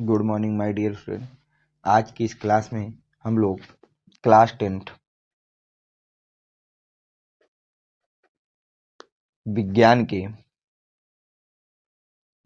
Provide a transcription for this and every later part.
Good morning my dear friend. आज की इस क्लास में हम लोग क्लास 10th विज्ञान के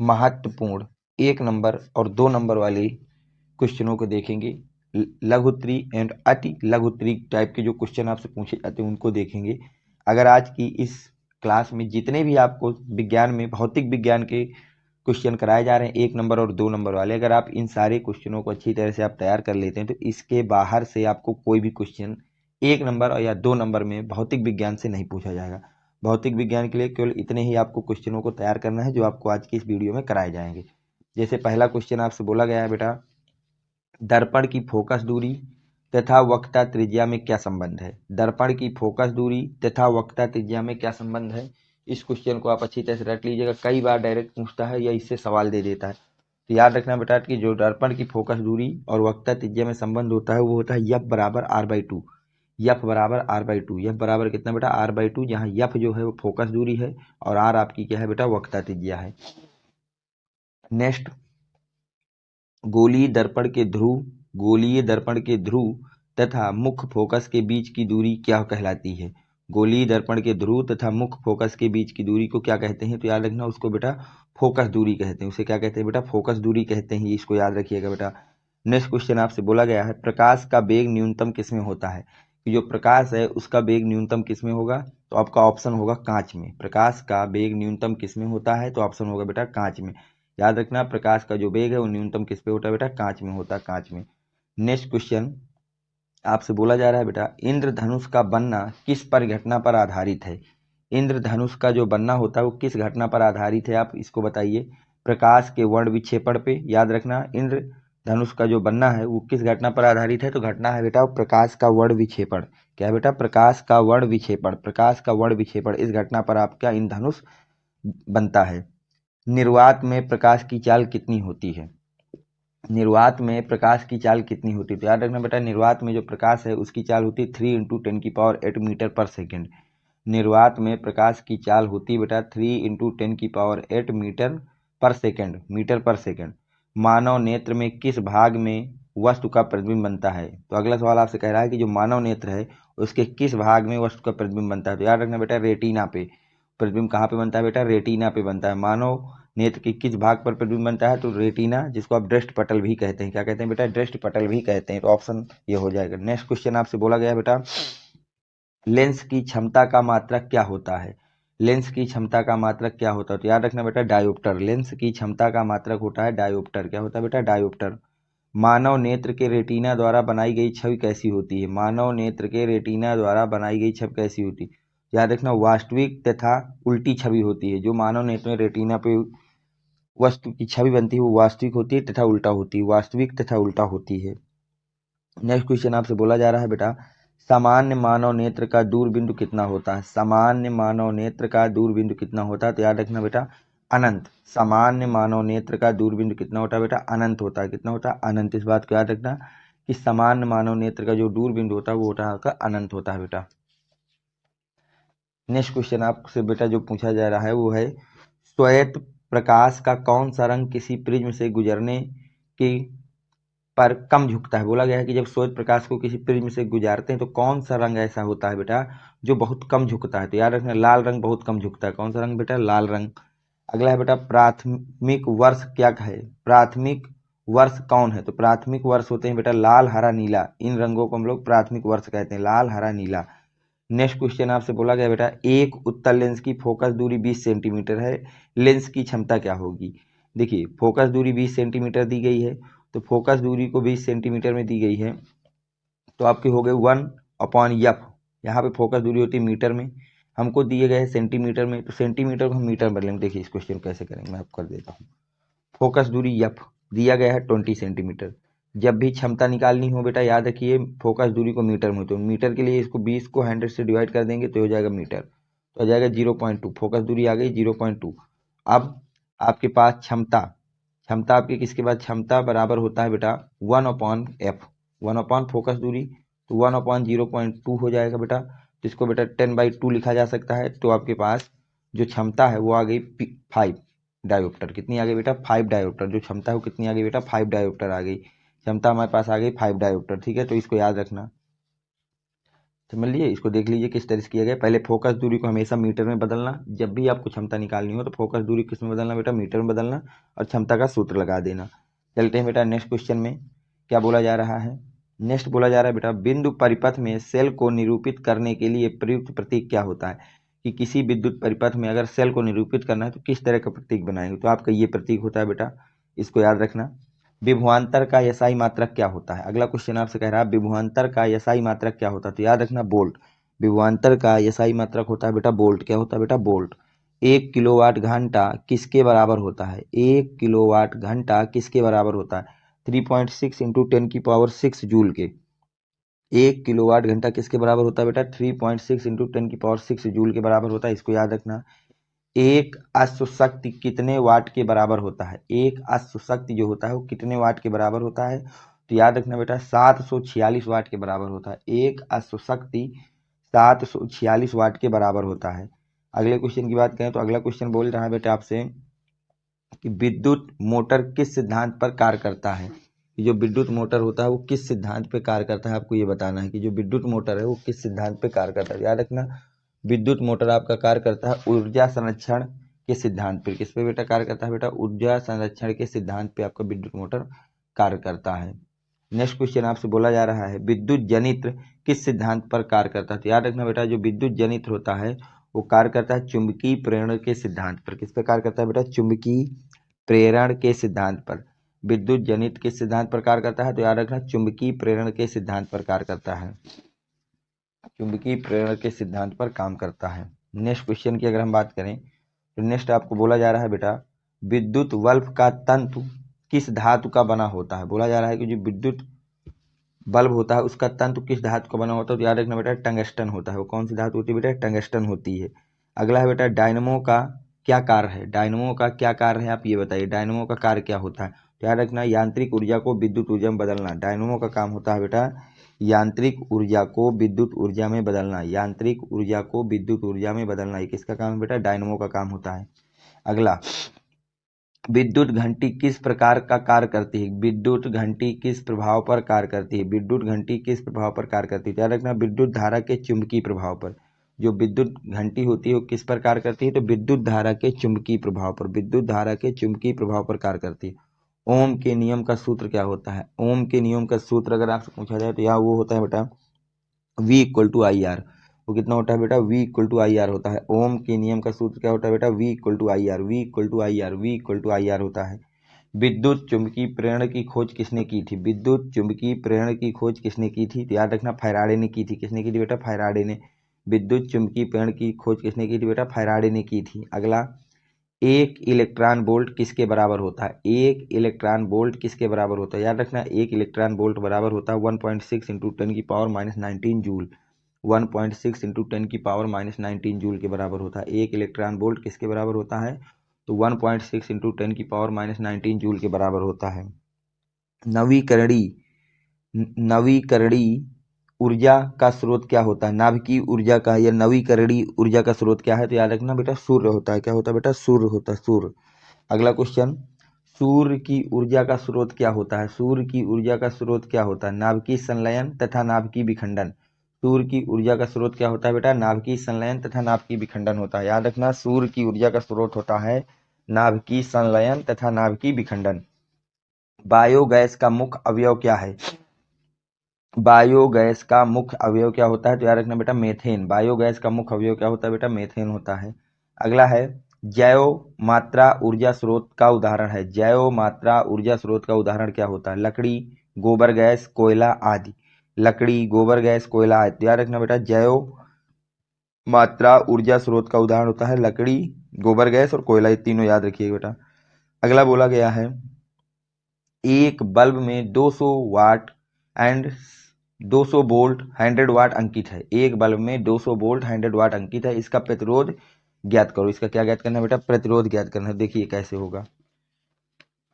महत्वपूर्ण 1 नंबर और 2 नंबर वाले क्वेश्चनों को देखेंगे। लघुत्तरी एंड अति लघुत्तरी टाइप के जो क्वेश्चन आपसे पूछे जाते हैं उनको देखेंगे। अगर आज की इस क्लास में जितने भी आपको विज्ञान में भौतिक विज्ञान के क्वेश्चन कराए जा रहे हैं 1 नंबर और 2 नंबर वाले, अगर आप इन सारे क्वेश्चनों को अच्छी तरह से आप तैयार कर लेते हैं तो इसके बाहर से आपको कोई भी क्वेश्चन 1 नंबर और या 2 नंबर में भौतिक विज्ञान से नहीं पूछा जाएगा। भौतिक विज्ञान के लिए केवल इतने ही आपको क्वेश्चनों को तैयार करना है जो आपको आज की इस वीडियो में कराए जाएंगे। जैसे पहला क्वेश्चन आपसे बोला गया है बेटा, दर्पण की फोकस दूरी तथा वक्रता त्रिज्या में क्या संबंध है। दर्पण की फोकस दूरी तथा वक्रता त्रिज्या में क्या संबंध है। इस क्वेश्चन को आप अच्छी तरह से रट लीजिएगा, कई बार डायरेक्ट पूछता है या इससे सवाल दे देता है। तो याद रखना बेटा कि जो दर्पण की फोकस दूरी और वक्रता त्रिज्या में संबंध होता है वो होता है यफ बराबर r/2। यफ बराबर r/2। यफ बराबर कितना बेटा r/2, जहाँ यफ जो है वो फोकस दूरी है और r आपकी क्या है बेटा वक्रता त्रिज्या है। नेक्स्ट, गोलीय दर्पण के ध्रुव तथा मुख्य फोकस के बीच की दूरी क्या कहलाती है। गोलीय दर्पण के ध्रुव तथा मुख्य फोकस के बीच की दूरी को क्या कहते हैं। तो याद रखना उसको बेटा फोकस दूरी कहते हैं। उसे क्या कहते हैं बेटा फोकस दूरी कहते हैं, इसको याद रखिएगा बेटा। नेक्स्ट क्वेश्चन आपसे बोला गया है, प्रकाश का वेग न्यूनतम किसमें होता है। जो प्रकाश है उसका वेग न्यूनतम किसमें होगा, तो आपका ऑप्शन होगा कांच में। प्रकाश का वेग न्यूनतम किसमें होता है, तो ऑप्शन होगा बेटा कांच में। याद रखना प्रकाश का जो वेग है वो न्यूनतम किस पे होता है बेटा कांच में होता है, कांच में। नेक्स्ट क्वेश्चन आपसे बोला जा रहा है बेटा, इंद्रधनुष का बनना किस परिघटना पर आधारित है। इंद्रधनुष का जो बनना होता है वो किस घटना पर आधारित है, आप इसको बताइए। प्रकाश के वर्ण विक्षेपण पे। याद रखना इंद्रधनुष का जो बनना है वो किस घटना पर आधारित है, तो घटना है बेटा प्रकाश का वर्ण विक्षेपण। क्या है बेटा प्रकाश का वर्ण विक्षेपण। प्रकाश का वर्ण विक्षेपण इस घटना पर आपका इंद्रधनुष बनता है। निर्वात में प्रकाश की चाल कितनी होती है। निर्वात में प्रकाश की चाल कितनी होती है, तो याद रखना बेटा निर्वात में जो प्रकाश है उसकी चाल होती है 3 × 10⁸ मीटर पर सेकेंड। निर्वात में प्रकाश की चाल होती है बेटा 3 × 10⁸ मीटर पर सेकेंड। मानव नेत्र में किस भाग में वस्तु का प्रतिबिंब बनता है। तो अगला सवाल आपसे कह रहा है कि जो मानव नेत्र है उसके किस भाग में वस्तु का प्रतिबिंब बनता है। तो याद रखना बेटा रेटिना पे। प्रतिबिंब कहाँ पे बनता है बेटा रेटिना पे बनता है। मानव नेत्र के किस भाग पर प्रतिबिंब बनता है, तो रेटिना, जिसको आप दृष्टि पटल भी कहते हैं। क्या कहते हैं बेटा दृष्टि पटल भी कहते हैं, तो ऑप्शन ये हो जाएगा। नेक्स्ट क्वेश्चन आपसे बोला गया बेटा, लेंस की क्षमता का मात्रक क्या होता है। लेंस की क्षमता का मात्रक क्या होता है, तो याद रखना बेटा डायोप्टर। लेंस की क्षमता का मात्रक होता है डायोप्टर। क्या होता है बेटा डायोप्टर। मानव नेत्र के रेटिना द्वारा बनाई गई छवि कैसी होती है। मानव नेत्र के रेटिना द्वारा बनाई गई छवि कैसी होती है, याद रखना वास्तविक तथा उल्टी छवि होती है। जो मानव नेत्र में रेटिना पे वस्तु की छवि बनती है वो वास्तविक होती है तथा उल्टा होती है, वास्तविक तथा उल्टा होती है। नेक्स्ट क्वेश्चन आपसे बोला जा रहा है बेटा, सामान्य मानव नेत्र का दूरबिंदु कितना होता है। सामान्य मानव नेत्र का दूरबिंदु कितना होता है, तो याद रखना बेटा अनंत। सामान्य मानव नेत्र का दूरबिंदु कितना होता है बेटा अनंत होता है। कितना होता है अनंत। इस बात को याद रखना कि सामान्य मानव नेत्र का जो दूरबिंदु होता है वो होता है अनंत होता है बेटा। नेक्स्ट क्वेश्चन आपसे बेटा जो पूछा जा रहा है वो है, श्वेत प्रकाश का कौन सा रंग किसी प्रिज्म से गुजरने की पर कम झुकता है। बोला गया है कि जब श्वेत प्रकाश को किसी प्रिज्म से गुजारते हैं तो कौन सा रंग ऐसा होता है बेटा जो बहुत कम झुकता है। तो याद रखना लाल रंग बहुत कम झुकता है। कौन सा रंग बेटा लाल रंग। अगला है बेटा, प्राथमिक वर्ष क्या है। प्राथमिक वर्ष कौन है, तो प्राथमिक वर्ष होते हैं बेटा लाल हरा नीला। इन रंगों को हम लोग प्राथमिक वर्ष कहते हैं, लाल हरा नीला। नेक्स्ट क्वेश्चन आपसे बोला गया बेटा, एक उत्तल लेंस की फोकस दूरी 20 सेंटीमीटर है, लेंस की क्षमता क्या होगी। देखिए फोकस दूरी 20 सेंटीमीटर दी गई है, तो फोकस दूरी को 20 सेंटीमीटर में दी गई है तो आपके हो गए 1/f। यहाँ पे फोकस दूरी होती है मीटर में, हमको दिए गए सेंटीमीटर में, तो सेंटीमीटर को हम मीटर में बदलेंगे। देखिए इस क्वेश्चन कैसे करेंगे मैं आपको कर देता हूँ। फोकस दूरी f दिया गया है 20 सेंटीमीटर। जब भी क्षमता निकालनी हो बेटा याद रखिए फोकस दूरी को मीटर में, तो मीटर के लिए इसको 20 को 100 से डिवाइड कर देंगे तो हो जाएगा मीटर, तो हो जाएगा 0.2। फोकस दूरी आ गई 0.2। अब आपके पास क्षमता, क्षमता आपकी किसके बाद क्षमता बराबर होता है बेटा 1/f। 1 फोकस दूरी, तो 1/0.2 हो जाएगा बेटा, जिसको बेटा 10/2 लिखा जा सकता है। तो आपके पास जो क्षमता है वो आ गई 5। डायोप्टर। कितनी आ गई बेटा? 5 डायोप्टर। जो क्षमता है वो कितनी आ गई बेटा? 5 डायोप्टर आ गई। क्षमता हमारे पास आ गई 5 डायोप्टर। ठीक है, तो इसको याद रखना। समझ लिए? इसको देख लीजिए किस तरह से किया गया। पहले फोकस दूरी को हमेशा मीटर में बदलना। जब भी आपको क्षमता निकालनी हो तो फोकस दूरी किस में बदलना बेटा? मीटर में बदलना, और क्षमता का सूत्र लगा देना। चलते हैं बेटा नेक्स्ट क्वेश्चन में। क्या बोला जा रहा है? नेक्स्ट बोला जा रहा है बेटा, बिंदु परिपथ में सेल को निरूपित करने के लिए प्रयुक्त प्रतीक क्या होता है? कि किसी विद्युत परिपथ में अगर सेल को निरूपित करना है तो किस तरह का प्रतीक बनाएंगे? तो आपका ये प्रतीक होता है बेटा, इसको याद रखना। विभवांतर का एसआई मात्रक क्या होता है? अगला क्वेश्चन आपसे कह रहा है विभवांतर का एसआई मात्रक क्या होता है? तो याद रखना बोल्ट। विभवांतर का एसआई मात्रक होता है बेटा बोल्ट। क्या होता है बेटा? बोल्ट। 1 किलोवाट घंटा किसके बराबर होता है? 1 किलोवाट घंटा किसके बराबर होता है? 3.6 इंटू 10 की पावर 6 जूल के। 1 किलोवाट घंटा किसके बराबर होता है बेटा? 3.6 इंटू 10 की पावर 6 जूल के बराबर होता है। इसको याद रखना। एक अश्व शक्ति कितने वाट के बराबर होता है? एक अश्व शक्ति जो होता है वो कितने वाट के बराबर होता है? तो याद रखना बेटा 746 वाट के बराबर होता है। एक अश्व शक्ति 746 वाट के बराबर होता है। अगले क्वेश्चन की बात करें तो अगला क्वेश्चन बोल रहा है बेटा आपसे कि विद्युत मोटर किस सिद्धांत पर कार्य करता है? कि जो विद्युत मोटर होता है वो किस सिद्धांत पे कार्य करता है, आपको ये बताना है कि जो विद्युत मोटर है वो किस सिद्धांत पे कार्य करता है। याद रखना विद्युत मोटर आपका कार्य करता है ऊर्जा संरक्षण के सिद्धांत पे। किस पे बेटा कार्य करता है? बेटा ऊर्जा संरक्षण के सिद्धांत पे आपका विद्युत मोटर कार्य करता है। नेक्स्ट क्वेश्चन आपसे बोला जा रहा है विद्युत जनित्र किस सिद्धांत पर कार्य करता है? तो याद रखना बेटा जो विद्युत जनित्र होता है वो कार्य करता है चुंबकीय प्रेरण के सिद्धांत पर। किस पर कार्य करता है बेटा? चुंबकीय प्रेरण के सिद्धांत पर। विद्युत जनित्र किस सिद्धांत पर कार्य करता है? तो याद रखना चुंबकीय प्रेरण के सिद्धांत पर कार्य करता है। चुंबकीय प्रेरण के सिद्धांत पर काम करता है। नेक्स्ट क्वेश्चन की अगर हम बात करें तो नेक्स्ट आपको बोला जा रहा है बेटा विद्युत बल्ब का तंतु किस धातु का बना होता है? बोला जा रहा है कि जो विद्युत बल्ब होता है उसका तंतु किस धातु का बना होता है? तो याद रखना बेटा टंगस्टन होता है। वो कौन सी धातु होती है बेटा? टंगस्टन होती है। अगला है बेटा डायनमो का क्या कार्य है? डायनमो का क्या कार्य है आप ये बताइए। डायनमो का कार्य क्या होता है? तो याद रखना यांत्रिक ऊर्जा को विद्युत ऊर्जा में बदलना। डायनमो का काम होता है बेटा यांत्रिक ऊर्जा को विद्युत ऊर्जा में बदलना। यांत्रिक ऊर्जा को विद्युत ऊर्जा में बदलना ये किसका काम है बेटा? डायनमो का काम होता है। अगला विद्युत घंटी किस प्रकार का कार्य करती है? विद्युत घंटी किस प्रभाव पर कार्य करती है? विद्युत घंटी किस प्रभाव पर कार्य करती है? ध्यान रखना विद्युत धारा के चुंबकीय प्रभाव पर। जो विद्युत घंटी होती है वो किस पर कार्य करती है? तो विद्युत धारा के चुंबकीय प्रभाव पर। विद्युत धारा के चुंबकीय प्रभाव पर कार्य करती है। ओम के नियम का सूत्र क्या होता है? ओम के नियम का सूत्र अगर आपसे पूछा जाए तो यहाँ वो होता है बेटा V equal to I R. वो कितना होता है बेटा? V equal to I R होता है। ओम के नियम का सूत्र क्या होता है बेटा? V equal to I R. V equal to I R. V equal to I R होता है। विद्युत चुंबकीय प्रेरण की खोज किसने की थी? विद्युत चुंबकीय प्रेरण की खोज किसने की थी? तो याद रखना फैराडे ने की थी। किसने की थी बेटा? फैराडे ने। विद्युत चुंबकीय प्रेरण की खोज किसने की थी बेटा? फैराडे ने की थी। अगला एक इलेक्ट्रॉन वोल्ट किसके बराबर होता है? एक इलेक्ट्रॉन वोल्ट किसके बराबर होता है? याद रखना एक इलेक्ट्रॉन वोल्ट बराबर होता है 1.6 इंटू 10 की पावर -19 जूल। 1.6 इंटू 10 की पावर -19 जूल के बराबर होता है। एक इलेक्ट्रॉन वोल्ट किसके बराबर होता है? तो 1.6 इंटू 10 की पावर -19 जूल के बराबर होता है। नवीकरणीय नवीकरणीय ऊर्जा का स्रोत क्या होता है? नाभिकीय ऊर्जा का या नवीकरणीय ऊर्जा का स्रोत क्या है? तो याद रखना बेटा सूर्य होता है। क्या होता है बेटा? सूर्य होता है। सूर्य। अगला क्वेश्चन सूर्य की ऊर्जा का स्रोत क्या होता है? सूर्य की ऊर्जा का स्रोत क्या होता है? नाभिकीय संलयन तथा नाभिकीय विखंडन। सूर्य की ऊर्जा का स्रोत क्या होता है बेटा? नाभिकीय संलयन तथा नाभिकीय विखंडन होता है। याद रखना सूर्य की ऊर्जा का स्रोत होता है नाभिकीय संलयन तथा नाभिकीय विखंडन। बायोगैस का मुख्य अवयव क्या है? बायोगैस का मुख्य अवयव क्या होता है? तो याद रखना बेटा मेथेन। बायोगैस का मुख्य अवयव क्या होता है बेटा? मेथेन होता है। अगला है जैव मात्रा ऊर्जा स्रोत का उदाहरण है। जैव मात्रा ऊर्जा स्रोत का उदाहरण क्या होता है? लकड़ी, गोबर गैस, कोयला आदि। लकड़ी, गोबर गैस, कोयला आदि। याद रखना बेटा जैव मात्रा ऊर्जा स्रोत का उदाहरण होता है लकड़ी, गोबर गैस और कोयला। ये तीनों याद रखिएगा बेटा। अगला बोला गया है एक बल्ब में 200 वाट एंड 200 वोल्ट 100 वाट अंकित है। एक बल्ब में 200 वोल्ट 100 वाट अंकित है। इसका प्रतिरोध ज्ञात करो। इसका क्या ज्ञात करना है बेटा? प्रतिरोध ज्ञात करना है। देखिए कैसे होगा।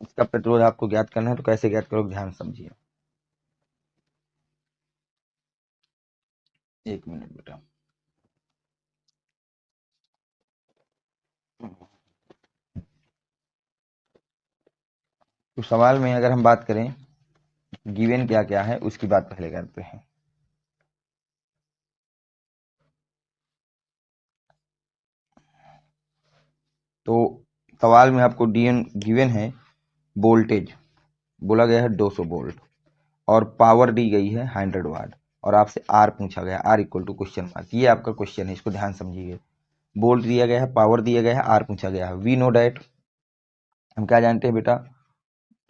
इसका प्रतिरोध आपको ज्ञात करना है तो कैसे ज्ञात करोगे ध्यान समझिए। एक मिनट बेटा। तो सवाल में अगर हम बात करें गिवन क्या क्या है उसकी बात पहले करते हैं। तो सवाल में आपको गिवन है वोल्टेज बोला गया है 200 वोल्ट और पावर दी गई है 100 वाट और आपसे आर पूछा गया, R equal to question mark. ये आपका क्वेश्चन है, इसको ध्यान समझिए। वोल्ट दिया गया है, पावर दिया गया है, आर पूछा गया है। वी नो डैट, हम क्या जानते हैं बेटा,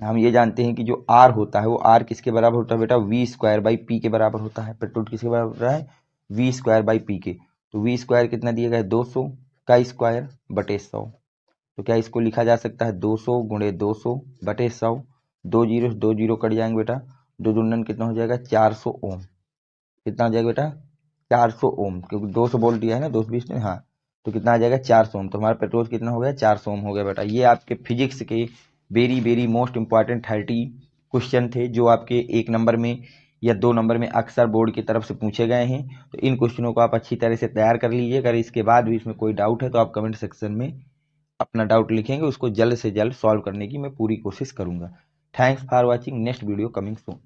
हम ये जानते हैं कि जो आर होता है वो आर किसके बराबर होता है बेटा, वी स्क्वायर बाई पी के बराबर होता है। पेट्रोल किसके बराबर होता है, वी स्क्वायर बाई पी के। तो वी स्क्वायर कितना दिया गया है, 200 का स्क्वायर बटे 100। तो क्या इसको लिखा जा सकता है 200 गुणे 200 बटे 100। दो जीरो कट जाएंगे बेटा, दो दून कितना हो जाएगा 400 ओम। कितना हो जाएगा बेटा 400 ओम, क्योंकि 200 वोल्ट दिया है ना 220 में। हाँ, तो कितना आ जाएगा 400 ओम। तो हमारा पेट्रोल कितना हो गया 400 ओम हो गया बेटा। ये आपके फिजिक्स के very very most important 30 question थे जो आपके 1 नंबर में या 2 नंबर में अक्सर बोर्ड की तरफ से पूछे गए हैं। तो इन क्वेश्चनों को आप अच्छी तरह से तैयार कर लीजिए। अगर इसके बाद भी इसमें कोई डाउट है तो आप कमेंट सेक्शन में अपना डाउट लिखेंगे, उसको जल्द से जल्द सॉल्व करने की मैं पूरी कोशिश करूंगा। Thanks for watching, next video coming soon.